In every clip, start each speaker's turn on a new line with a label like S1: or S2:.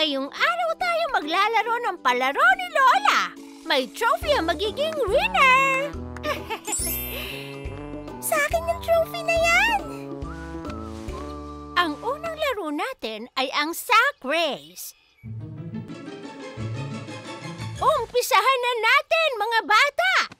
S1: Ngayong araw tayo maglalaro ng palaro ni Lola. May trophy ang magiging winner!
S2: Sa akin yung trophy na yan!
S1: Ang unang laro natin ay ang sack race. Umpisahan na natin, mga bata!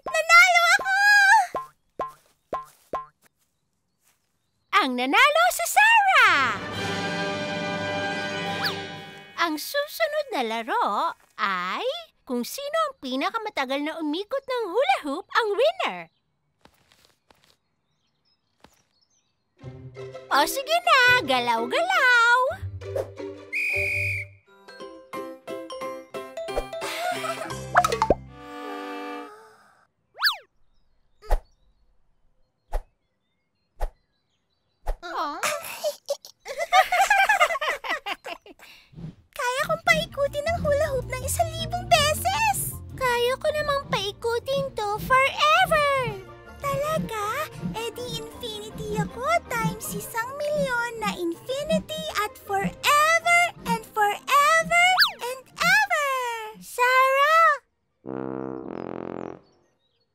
S2: Nanalo ako!
S1: Ang nanalo si Sarah! Ang susunod na laro ay kung sino ang pinakamatagal na umikot ng hula hoop ang winner. O sige na, galaw-galaw!
S2: Kaya kong paikutin ang hula hoop ng 1,000 beses!
S1: Kaya ko namang paikutin to forever!
S2: Talaga? Eh di infinity ako times 1,000,000 na infinity at forever and forever and ever!
S1: Sarah!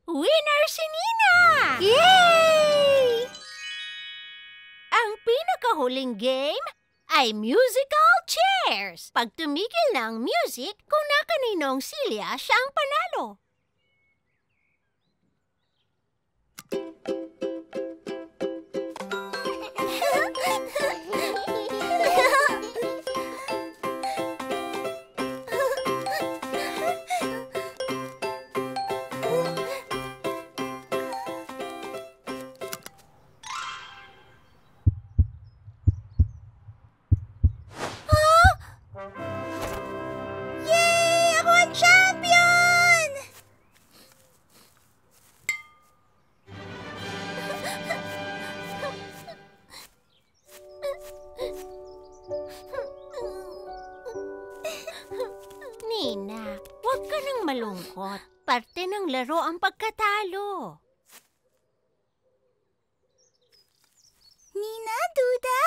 S1: Winner si Nina!
S2: Yay!
S1: Ang pinakahuling game ay musical chairs. Pag tumigil na ang music, kung nakaninong silya, siya ang panalo.
S2: Yay! Ako ang champion!
S1: Nina, huwag ka nang malungkot. Parte ng laro ang pagkatalo.
S2: Nina, Duda,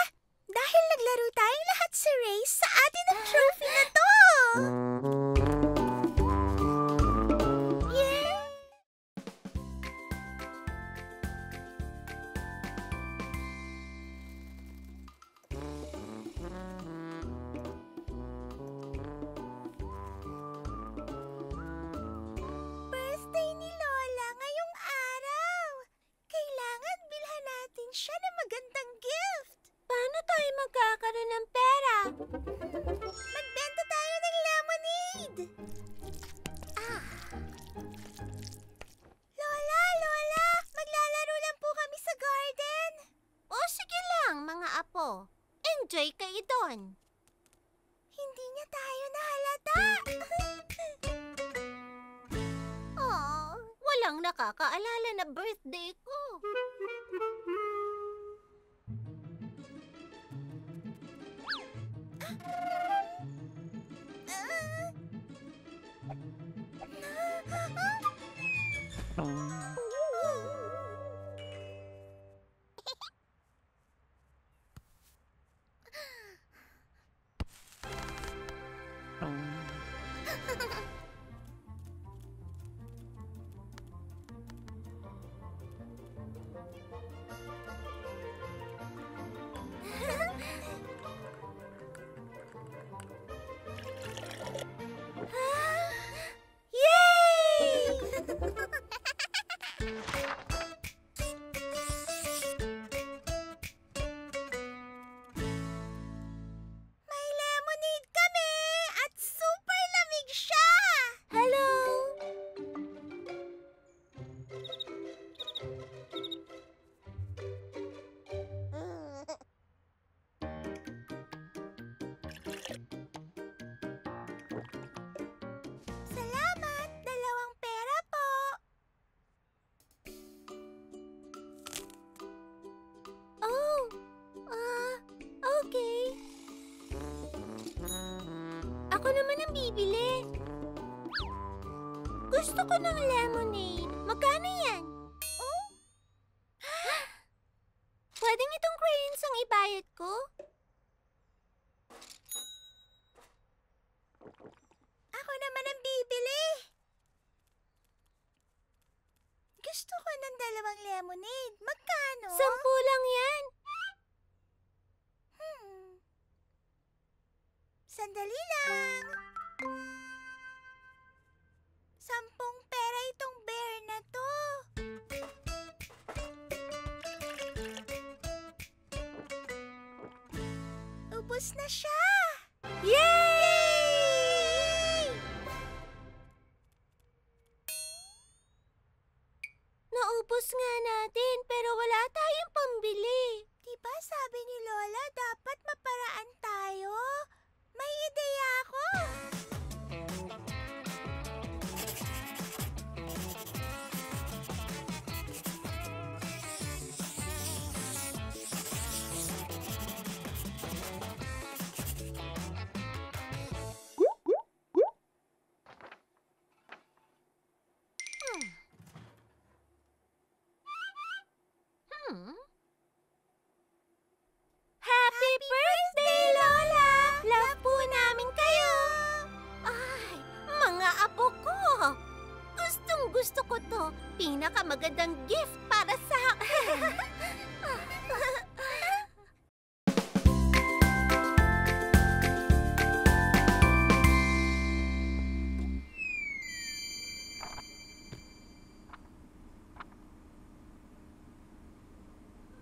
S2: dahil naglaro tayong lahat sa race, sa atin ang trophy na to! Yay! Birthday ni Lola ngayong araw! Kailangan bilhan natin siya ng magandang gift!
S1: Paano tayo magkakaroon ng pera?
S2: Magbenta tayo ng lemonade! Lola! Maglalaro lang po kami sa garden!
S1: O sige lang, mga apo. Enjoy kayo doon.
S2: Hindi niya tayo nahalata!
S1: Oh, walang nakakaalala na birthday ko.
S2: naman ang bibili. Gusto ko ng lemonade. Magkano yan? Oh? Pwedeng itong crayons ang ibayad ko? Ako naman ang bibili. Gusto ko ng 2 lemonade. Magkano? 10 lang yan. Sandali lang. 10 pera itong bear na to. Ubus na siya. Yay! Naubos nga natin pero wala tayong pambili. Diba sabi ni Lola dapat maparaan tayo? May ideya ako. Happy birthday, Lola! Love po namin kayo! Ay, mga apo ko! Gustong-gusto ko to. Pinakamagandang gift para sa akin.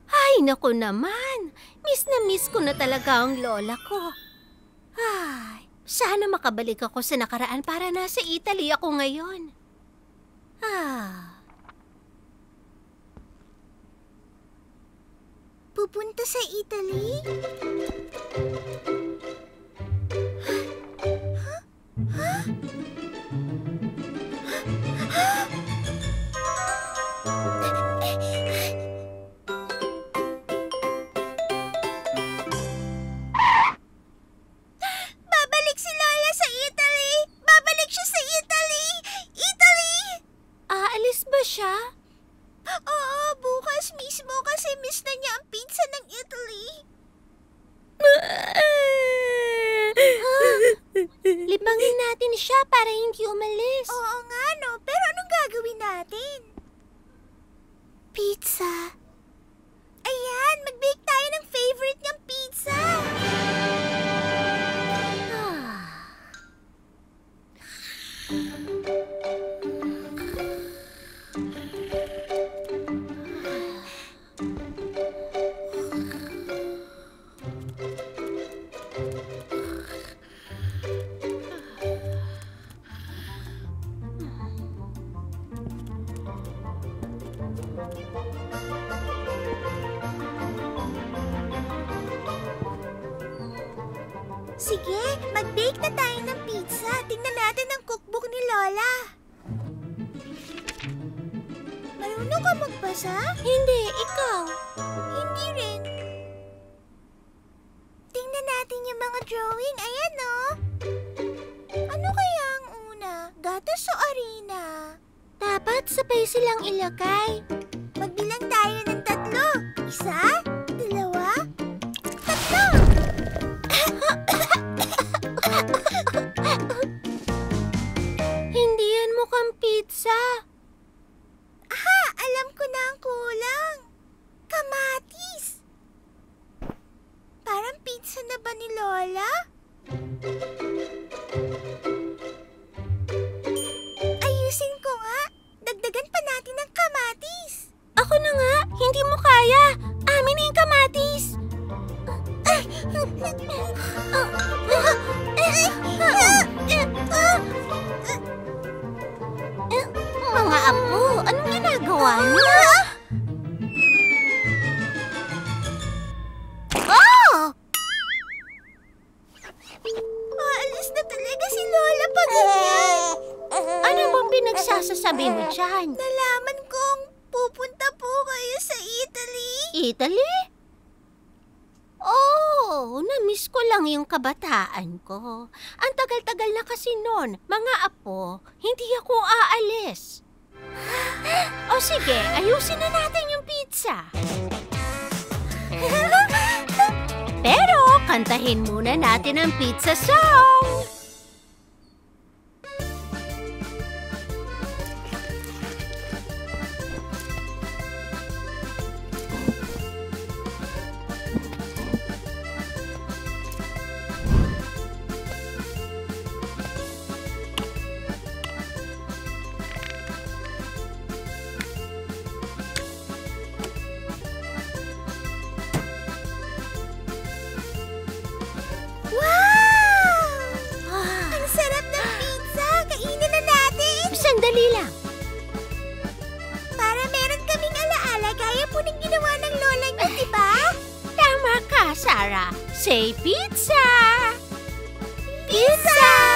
S1: Ay, naku naman. Miss na miss ko na talaga ang lola ko. Ay, sana makabalik ako sa nakaraan para nasa Italy ako ngayon.
S2: Pupunta sa Italy? Babalik si Lola sa Italy! Babalik siya sa Italy! Italy!
S1: Aalis ba siya?
S2: Oo, bukas mismo kasi miss na niya ang pizza ng Italy.
S1: Libangin natin siya para hindi umalis.
S2: Oo nga no, pero anong gagawin natin? Pizza. Ayan, mag-bake tayo ng favorite niyang pizza. Sige, mag-bake na tayo ng pizza. Tingnan natin ang cookbook ni Lola. Marunong ka magbasa?
S1: Hindi, ikaw.
S2: Hindi rin. Tingnan natin yung mga drawing. Ayan, no? Ano kaya ang una? Gatas o arena?
S1: Dapat sabay silang ilagay.
S2: Magbilang tayo ng 3. 1, 2, 3.
S1: Hindi yan mukhang pizza.
S2: Aha! Alam ko na ang kulang. Kamatis. Parang pizza na ba ni Lola? Ayusin ko nga. Dagdagan pa natin ng kamatis.
S1: Ako na nga, hindi mo kaya. Amin na yung kamatis. Mga apo, anong ginagawa niyo? Oh!
S2: Maalis na talaga si Lola pag ganyan.
S1: Ano bang pinagsasasabi mo dyan?
S2: Nalaman kong pupunta po kayo sa Italy.
S1: Italy? Oh, Namimiss ko lang yung kabataan ko. Ang tagal-tagal na kasi noon, mga apo, hindi ako aalis. O sige, ayusin na natin yung pizza. Pero kantahin muna natin ang pizza song. Sandali lang.
S2: Para meron kaming alaala gaya po ng ginawa ng lola niyo, di ba?
S1: Tama ka, Sarah. Say pizza!
S2: Pizza!